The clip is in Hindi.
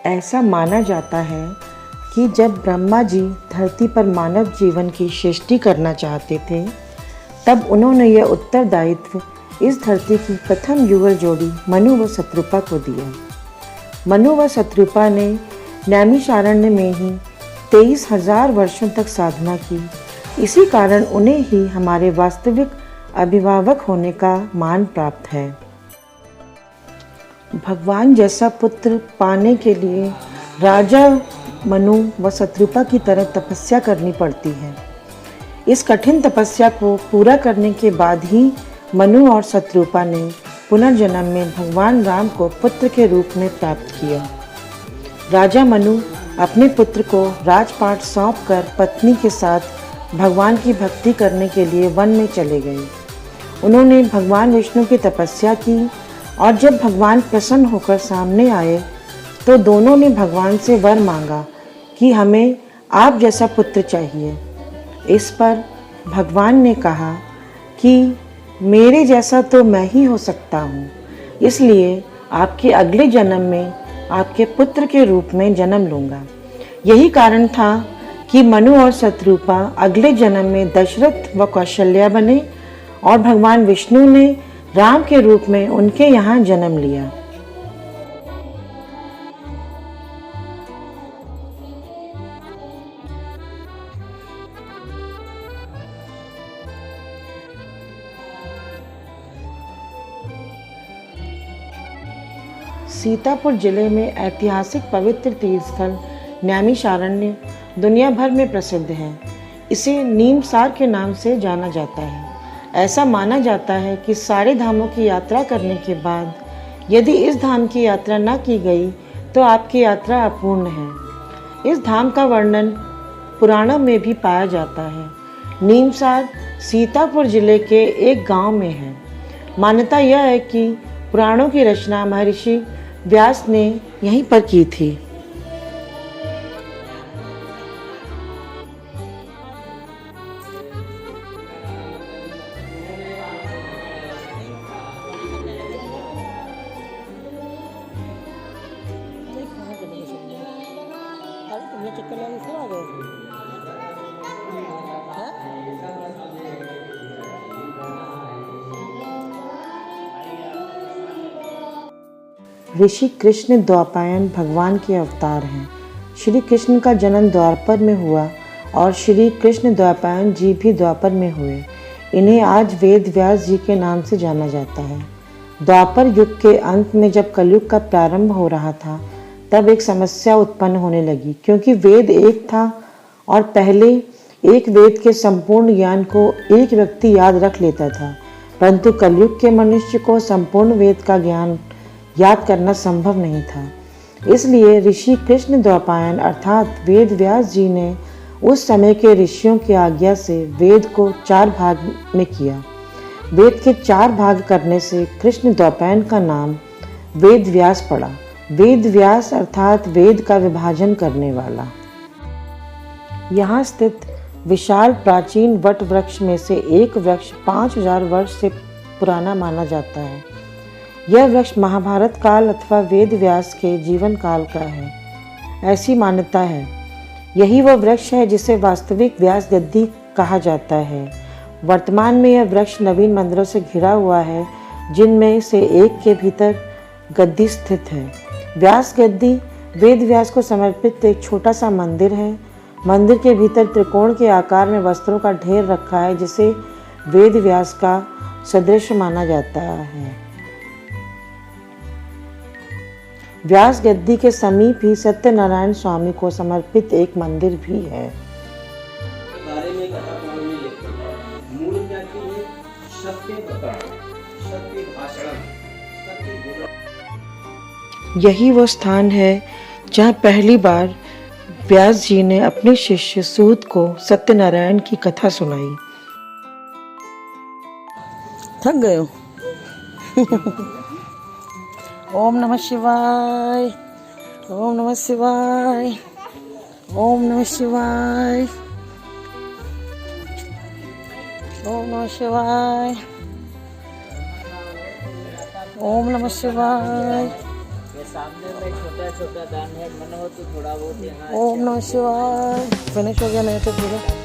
ऐसा माना जाता है कि जब ब्रह्मा जी धरती पर मानव जीवन की सृष्टि करना चाहते थे, तब उन्होंने यह उत्तरदायित्व इस धरती की प्रथम युगल जोड़ी मनु व शत्रुपा को दिया। मनु व शत्रुपा ने नैमिषारण्य में ही 23,000 वर्षों तक साधना की। इसी कारण उन्हें ही हमारे वास्तविक अभिभावक होने का मान प्राप्त है। भगवान जैसा पुत्र पाने के लिए राजा मनु व शत्रुपा की तरह तपस्या करनी पड़ती है। इस कठिन तपस्या को पूरा करने के बाद ही मनु और शत्रुपा ने पुनर्जन्म में भगवान राम को पुत्र के रूप में प्राप्त किया। राजा मनु अपने पुत्र को राजपाट सौंपकर पत्नी के साथ भगवान की भक्ति करने के लिए वन में चले गए। उन्होंने भगवान विष्णु की तपस्या की और जब भगवान प्रसन्न होकर सामने आए तो दोनों ने भगवान से वर मांगा कि हमें आप जैसा पुत्र चाहिए। इस पर भगवान ने कहा कि मेरे जैसा तो मैं ही हो सकता हूँ, इसलिए आपके अगले जन्म में आपके पुत्र के रूप में जन्म लूँगा। यही कारण था कि मनु और शत्रुपा अगले जन्म में दशरथ व कौशल्या बने और भगवान विष्णु ने राम के रूप में उनके यहाँ जन्म लिया। सीतापुर जिले में ऐतिहासिक पवित्र तीर्थस्थल नैमिषारण्य दुनिया भर में प्रसिद्ध है। इसे नीमसार के नाम से जाना जाता है। ऐसा माना जाता है कि सारे धामों की यात्रा करने के बाद यदि इस धाम की यात्रा न की गई तो आपकी यात्रा अपूर्ण है। इस धाम का वर्णन पुराणों में भी पाया जाता है। नीमसार सीतापुर जिले के एक गांव में है। मान्यता यह है कि पुराणों की रचना महर्षि व्यास ने यहीं पर की थी। ऋषि कृष्ण द्वापायन भगवान के अवतार हैं। श्री कृष्ण का जन्म द्वापर में हुआ और श्री कृष्ण द्वापायन जी भी द्वापर में हुए। इन्हें आज वेद व्यास जी के नाम से जाना जाता है। द्वापर युग के अंत में जब कलयुग का प्रारंभ हो रहा था, तब एक समस्या उत्पन्न होने लगी, क्योंकि वेद एक था और पहले एक वेद के संपूर्ण ज्ञान को एक व्यक्ति याद रख लेता था, परंतु कलयुग के मनुष्य को संपूर्ण वेद का ज्ञान याद करना संभव नहीं था। इसलिए ऋषि कृष्ण द्वापायन अर्थात वेद व्यास जी ने उस समय के ऋषियों की आज्ञा से वेद को 4 भाग में किया। वेद के 4 भाग करने से कृष्ण द्वापायन का नाम वेद व्यास पड़ा। वेद व्यास अर्थात वेद का विभाजन करने वाला। यहाँ स्थित विशाल प्राचीन वट वृक्ष में से एक वृक्ष 5000 वर्ष से पुराना माना जाता है। यह वृक्ष महाभारत काल अथवा वेद व्यास के जीवन काल का है, ऐसी मान्यता है। यही वह वृक्ष है जिसे वास्तविक व्यास गद्दी कहा जाता है। वर्तमान में यह वृक्ष नवीन मंदिरों से घिरा हुआ है, जिनमें से एक के भीतर गद्दी स्थित है। व्यास गद्दी वेद व्यास को समर्पित एक छोटा सा मंदिर है। मंदिर के भीतर त्रिकोण के आकार में वस्त्रों का ढेर रखा है, जिसे वेद व्यास का सदृश माना जाता है। व्यास गद्दी के समीप ही सत्यनारायण स्वामी को समर्पित एक मंदिर भी है। बारे में कथा पुराण में लिखा है। मूल क्या है? सत्य बताओ, सत्य भाषण, सत्य बोलो। यही वो स्थान है जहाँ पहली बार व्यास जी ने अपने शिष्य सूत को सत्यनारायण की कथा सुनाई। थक गए हो? ओम नमः शिवाय, ओम नमः शिवाय, ओम नमः शिवाय, ओम नमः शिवाय, ओम नमः शिवाय। सामने में छोटा छोटा दान है, मन हो तो थोड़ा बहुत यहाँ ओम नमः शिवाय। फिनिश हो गया मेरे से पूरा।